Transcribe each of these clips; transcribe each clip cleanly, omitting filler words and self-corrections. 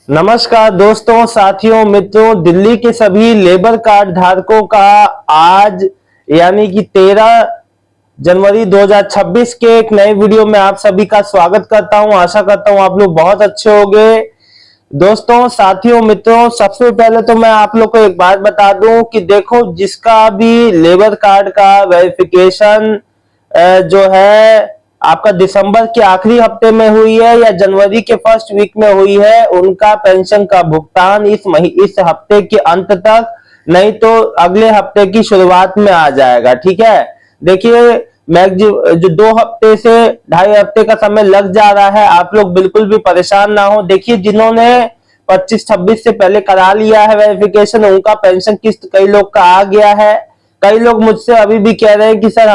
नमस्कार दोस्तों, साथियों, मित्रों। दिल्ली के सभी लेबर कार्ड धारकों का आज यानी कि 13 जनवरी 2026 के एक नए वीडियो में आप सभी का स्वागत करता हूं। आशा करता हूं आप लोग बहुत अच्छे होंगे। दोस्तों, साथियों, मित्रों, सबसे पहले तो मैं आप लोग को एक बात बता दूं कि देखो, जिसका भी लेबर कार्ड का वेरिफिकेशन जो है आपका दिसंबर के आखिरी हफ्ते में हुई है या जनवरी के फर्स्ट वीक में हुई है, उनका पेंशन का भुगतान इस हफ्ते के अंत तक, नहीं तो अगले हफ्ते की शुरुआत में आ जाएगा। ठीक है, देखिए, जो 2 हफ्ते से 2.5 हफ्ते का समय लग जा रहा है, आप लोग बिल्कुल भी परेशान ना हो। देखिए, जिन्होंने 25-26 से पहले करा लिया है वेरिफिकेशन, उनका पेंशन किस्त कई लोग का आ गया है। कई लोग मुझसे अभी भी कह रहे हैं कि सर,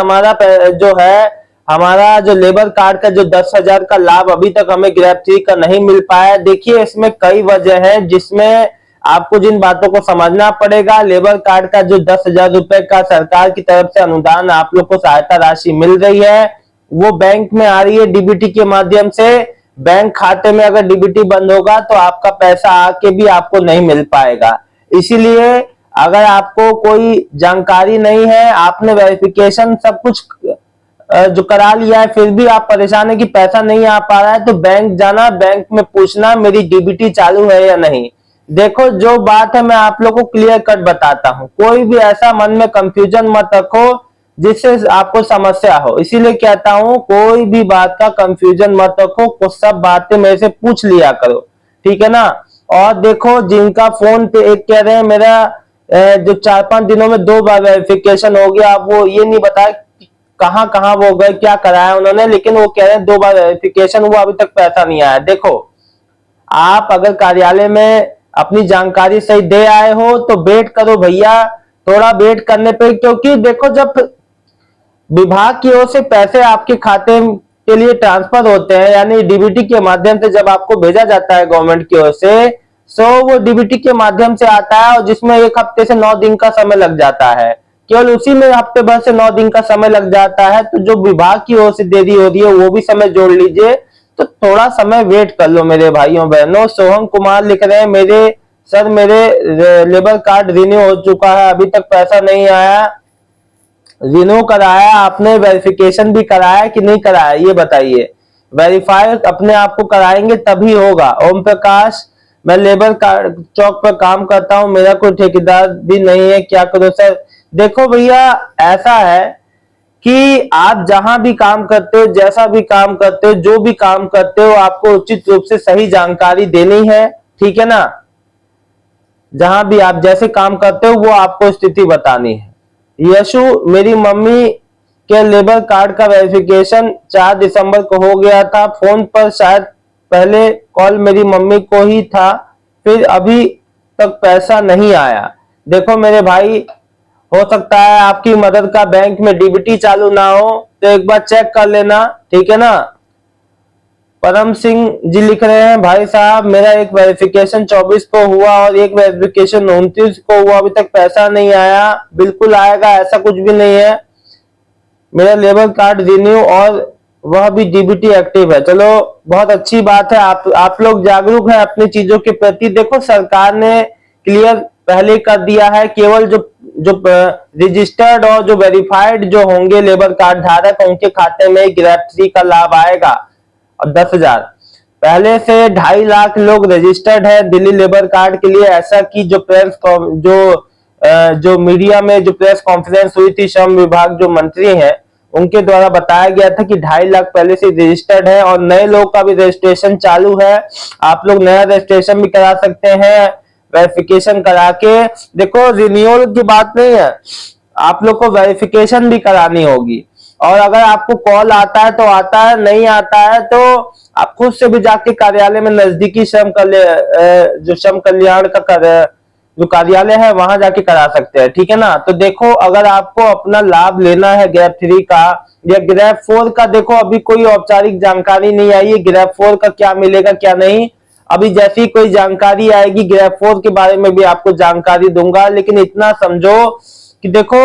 हमारा जो लेबर कार्ड का जो 10,000 का लाभ अभी तक हमें ग्रैब 3 का नहीं मिल पाया। देखिए, इसमें कई वजह है, जिसमें आपको जिन बातों को समझना पड़ेगा। लेबर कार्ड का जो 10,000 रुपए का सरकार की तरफ से अनुदान आप लोग को सहायता राशि मिल रही है, वो बैंक में आ रही है डीबीटी के माध्यम से। बैंक खाते में अगर डीबीटी बंद होगा तो आपका पैसा आके भी आपको नहीं मिल पाएगा। इसीलिए अगर आपको कोई जानकारी नहीं है, आपने वेरिफिकेशन सब कुछ जो करा लिया है, फिर भी आप परेशान है कि पैसा नहीं आ पा रहा है, तो बैंक जाना, बैंक में पूछना मेरी डीबीटी चालू है या नहीं। देखो, जो बात है मैं आप लोगों को क्लियर कट बताता हूं। कोई भी ऐसा मन में कंफ्यूजन मत रखो जिससे आपको समस्या हो। इसीलिए कहता हूं, कोई भी बात का कंफ्यूजन मत रखो, कुछ सब बातें मेरे से पूछ लिया करो। ठीक है ना। और देखो, जिनका फोन पे एक कह रहे हैं मेरा जो 4-5 दिनों में 2 बार वेरिफिकेशन हो गया, आप वो ये नहीं बताया कहां कहां वो गए, क्या कराया उन्होंने, लेकिन वो कह रहे हैं 2 बार वेरिफिकेशन हुआ, अभी तक पैसा नहीं आया। देखो, आप अगर कार्यालय में अपनी जानकारी सही दे आए हो तो वेट करो भैया, थोड़ा वेट करने पे, क्योंकि देखो, जब विभाग की ओर से पैसे आपके खाते के लिए ट्रांसफर होते हैं, यानी डीबीटी के माध्यम से जब आपको भेजा जाता है गवर्नमेंट की ओर से, सो वो डीबीटी के माध्यम से आता है, और जिसमें 1 हफ्ते से 9 दिन का समय लग जाता है। केवल उसी में हफ्ते भर से 9 दिन का समय लग जाता है, तो जो विभाग की ओर से देरी हो रही है वो भी समय जोड़ लीजिए। तो थोड़ा समय वेट कर लो मेरे भाइयों बहनों। सोहम कुमार लिख रहे हैं, मेरे लेबर कार्ड रिन्यू हो चुका है, अभी तक पैसा नहीं आया। रिन्यू कराया आपने, वेरिफिकेशन भी कराया कि नहीं कराया, ये बताइए। वेरीफाई अपने आप को कराएंगे तभी होगा। ओम प्रकाश, मैं लेबर कार्ड चौक पर काम करता हूं, मेरा कोई ठेकेदार भी नहीं है, क्या करो सर। देखो भैया, ऐसा है कि आप जहां भी काम करते हो, जैसा भी काम करते हो, जो भी काम करते हो, आपको उचित रूप से सही जानकारी देनी है। ठीक है ना। जहां भी आप जैसे काम करते हो वो आपको स्थिति बतानी है। यशु, मेरी मम्मी के लेबर कार्ड का वेरिफिकेशन 4 दिसंबर को हो गया था। फोन पर शायद पहले कॉल मेरी मम्मी को ही था, फिर अभी तक पैसा नहीं आया। देखो मेरे भाई, हो सकता है आपकी मदर का बैंक में डीबीटी चालू ना हो, तो एक बार चेक कर लेना। ठीक है ना। परम सिंह जी लिख रहे हैं, भाई साहब, मेरा एक वेरिफिकेशन 24 को हुआ और एक वेरिफिकेशन 29 को हुआ, अभी तक पैसा नहीं आया। बिल्कुल आएगा, ऐसा कुछ भी नहीं है। मेरा लेबर कार्ड रिन्यू और वह भी डीबीटी एक्टिव है। चलो, बहुत अच्छी बात है, आप लोग जागरूक हैं अपनी चीजों के प्रति। देखो, सरकार ने क्लियर पहले कर दिया है, केवल जो जो रजिस्टर्ड और जो वेरीफाइड जो होंगे लेबर कार्ड धारक, उनके खाते में ग्रैब 3 का लाभ आएगा। और 10,000 पहले से 2.5 लाख लोग रजिस्टर्ड है दिल्ली लेबर कार्ड के लिए। ऐसा कि जो मीडिया में जो प्रेस कॉन्फ्रेंस हुई थी, श्रम विभाग जो मंत्री हैं उनके द्वारा बताया गया था कि 2.5 लाख पहले से रजिस्टर्ड है, और नए लोग का भी रजिस्ट्रेशन चालू है। आप लोग नया रजिस्ट्रेशन भी करा सकते हैं वेरिफिकेशन करा के। देखो, रिन्यूअल की बात नहीं है, आप लोग को वेरिफिकेशन भी करानी होगी। और अगर आपको कॉल आता है तो आता है, नहीं आता है तो आप खुद से भी जाके कार्यालय में नजदीकी श्रम कल्याण का जो कार्यालय है वहां जाके करा सकते हैं। ठीक है ना। तो देखो, अगर आपको अपना लाभ लेना है ग्रैब 3 का या ग्रैब 4 का, देखो अभी कोई औपचारिक जानकारी नहीं आई है ग्रैब 4 का क्या मिलेगा क्या नहीं। अभी जैसी कोई जानकारी आएगी ग्रैब 4 के बारे में भी आपको जानकारी दूंगा। लेकिन इतना समझो कि देखो,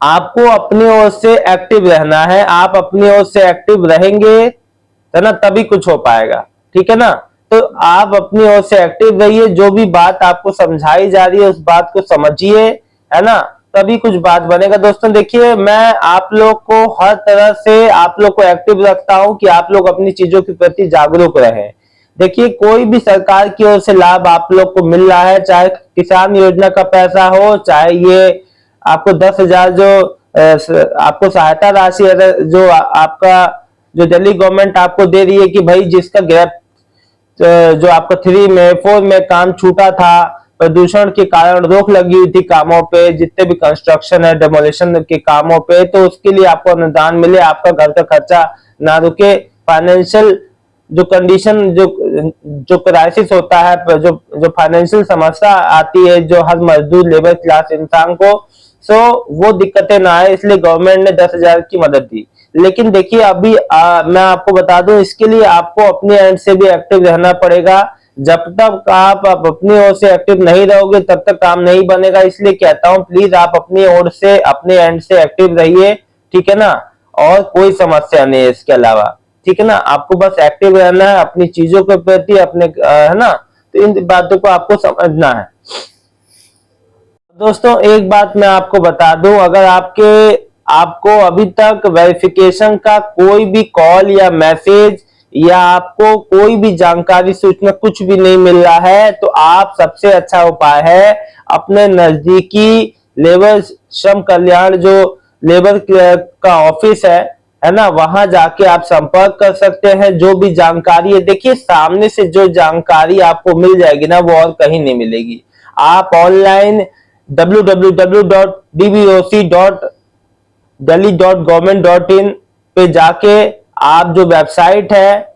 आपको अपनी ओर से एक्टिव रहना है। आप अपनी ओर से एक्टिव रहेंगे है ना, तभी कुछ हो पाएगा। ठीक है ना। तो आप अपनी ओर से एक्टिव रहिए, जो भी बात आपको समझाई जा रही है उस बात को समझिए, है ना, तभी कुछ बात बनेगा। दोस्तों देखिए, मैं आप लोग को हर तरह से आप लोग को एक्टिव रखता हूं कि आप लोग अपनी चीजों के प्रति जागरूक रहें। देखिए, कोई भी सरकार की ओर से लाभ आप लोग को मिल रहा है, चाहे किसान योजना का पैसा हो, चाहे ये आपको 10,000 जो आपको सहायता राशि जो आपका जो दिल्ली गवर्नमेंट आपको दे रही है कि भाई जिसका गैप जो आपका 3 में 4 में काम छूटा था, प्रदूषण के कारण रोक लगी हुई थी कामों पे, जितने भी कंस्ट्रक्शन है डेमोलिशन के कामों पे, तो उसके लिए आपको अनुदान मिले, आपका घर का खर्चा ना रुके, फाइनेंशियल जो कंडीशन जो क्राइसिस होता है, जो फाइनेंशियल समस्या आती है जो हर मजदूर लेबर क्लास इंसान को, सो वो दिक्कतें ना आए, इसलिए गवर्नमेंट ने 10,000 की मदद दी। लेकिन देखिए अभी मैं आपको बता दूं, इसके लिए आपको अपने एंड से भी एक्टिव रहना पड़ेगा। जब तक आप अपनी ओर से एक्टिव नहीं रहोगे तब तक काम नहीं बनेगा। इसलिए कहता हूं प्लीज आप अपनी ओर से अपने एंड से एक्टिव रहिए, ठीक है ना, और कोई समस्या नहीं है इसके अलावा, ठीक है ना। आपको बस एक्टिव रहना है अपनी चीजों के प्रति, अपने है ना, तो इन बातों को आपको समझना है। दोस्तों एक बात मैं आपको बता दूं, अगर आपको अभी तक वेरिफिकेशन का कोई भी कॉल या मैसेज या आपको कोई भी जानकारी सूचना कुछ भी नहीं मिल रहा है, तो आप सबसे अच्छा उपाय है अपने नजदीकी लेबर श्रम कल्याण जो लेबर का ऑफिस है ना, वहां जाके आप संपर्क कर सकते हैं। जो भी जानकारी है, देखिए सामने से जो जानकारी आपको मिल जाएगी ना, वो और कहीं नहीं मिलेगी। आप ऑनलाइन www.dboc.delhi.government.in पे जाके आप जो वेबसाइट है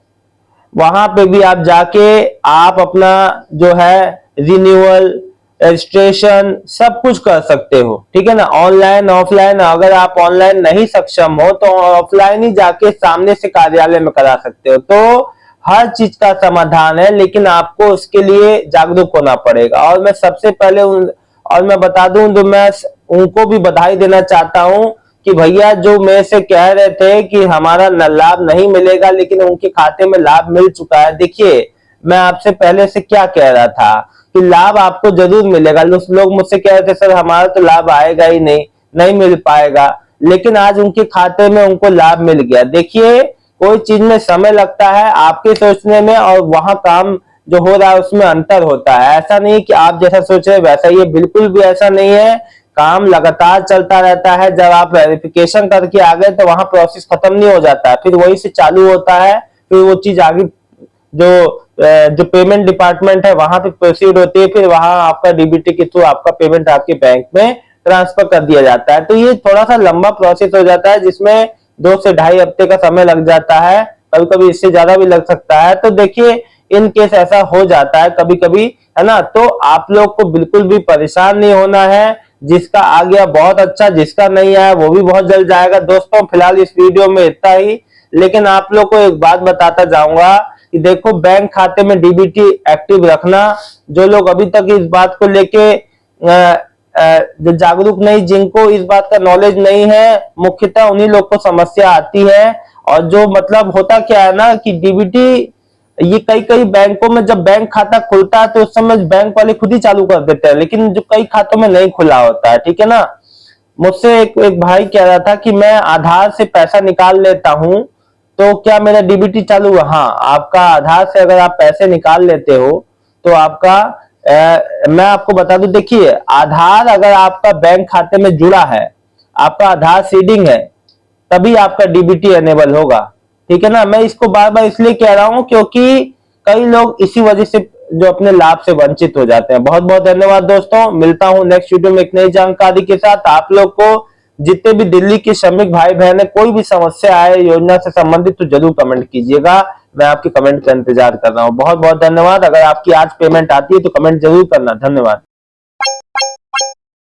वहां पे भी आप जाके आप अपना जो है रिन्यूअल रजिस्ट्रेशन सब कुछ कर सकते हो, ठीक है ना, ऑनलाइन ऑफलाइन। अगर आप ऑनलाइन नहीं सक्षम हो तो ऑफलाइन ही जाके सामने से कार्यालय में करा सकते हो। तो हर चीज का समाधान है, लेकिन आपको उसके लिए जागरूक होना पड़ेगा। और मैं सबसे पहले और मैं बता दूं तो मैं उनको भी बधाई देना चाहता हूं कि भैया जो मेरे से कह रहे थे कि हमारा लाभ नहीं मिलेगा, लेकिन उनके खाते में लाभ मिल चुका है। देखिए मैं आपसे पहले से क्या कह रहा था कि लाभ आपको जरूर मिलेगा। लोग मुझसे कह रहे थे सर हमारा तो लाभ आएगा ही नहीं मिल पाएगा, लेकिन आज उनके खाते में उनको लाभ मिल गया। देखिए कोई चीज में समय लगता है, आपके सोचने में और वहां काम जो हो रहा है उसमें अंतर होता है। ऐसा नहीं कि आप जैसा सोच रहे वैसा, ये बिल्कुल भी ऐसा नहीं है। काम लगातार चलता रहता है। जब आप वेरिफिकेशन करके आ गए तो वहां प्रोसेस खत्म नहीं हो जाता है, फिर वही से चालू होता है, फिर वो चीज आगे जो पेमेंट डिपार्टमेंट है वहां पे प्रोसीड होती है, फिर वहां आपका डीबीटी के थ्रू आपका पेमेंट आपके बैंक में ट्रांसफर कर दिया जाता है। तो ये थोड़ा सा लंबा प्रोसेस हो जाता है, जिसमें 2 से ढाई हफ्ते का समय लग जाता है, कभी कभी इससे ज्यादा भी लग सकता है। तो देखिए इन केस ऐसा हो जाता है कभी कभी, है ना, तो आप लोग को बिल्कुल भी परेशान नहीं होना है। जिसका आ गया बहुत अच्छा, जिसका नहीं आया वो भी बहुत जल्द जाएगा। दोस्तों फिलहाल इस वीडियो में इतना ही, लेकिन आप लोग को एक बात बताता जाऊंगा कि देखो बैंक खाते में डीबीटी एक्टिव रखना, जो लोग अभी तक इस बात को लेके जो जागरूक नहीं, जिनको इस बात का नॉलेज नहीं है, मुख्यतः उन्हीं लोग को समस्या आती है। और जो मतलब होता क्या है ना कि डीबीटी ये कई बैंकों में जब बैंक खाता खुलता है तो उस समय बैंक वाले खुद ही चालू कर देते हैं, लेकिन जो कई खातों में नहीं खुला होता है, ठीक है ना। मुझसे एक भाई कह रहा था कि मैं आधार से पैसा निकाल लेता हूं तो क्या मेरा डीबीटी चालू हुआ? हाँ, आपका आधार से अगर आप पैसे निकाल लेते हो तो आपका मैं आपको बता दूं, देखिए आधार अगर आपका बैंक खाते में जुड़ा है, आपका आधार सीडिंग है, तभी आपका डीबीटी एनेबल होगा, ठीक है ना। मैं इसको बार बार इसलिए कह रहा हूं क्योंकि कई लोग इसी वजह से जो अपने लाभ से वंचित हो जाते हैं। बहुत बहुत धन्यवाद दोस्तों, मिलता हूं नेक्स्ट वीडियो में एक नई जानकारी के साथ। आप लोग को जितने भी दिल्ली के श्रमिक भाई बहन है, कोई भी समस्या आए योजना से संबंधित तो जरूर कमेंट कीजिएगा, मैं आपके कमेंट का इंतजार कर रहा हूं। बहुत बहुत धन्यवाद। अगर आपकी आज पेमेंट आती है तो कमेंट जरूर करना। धन्यवाद।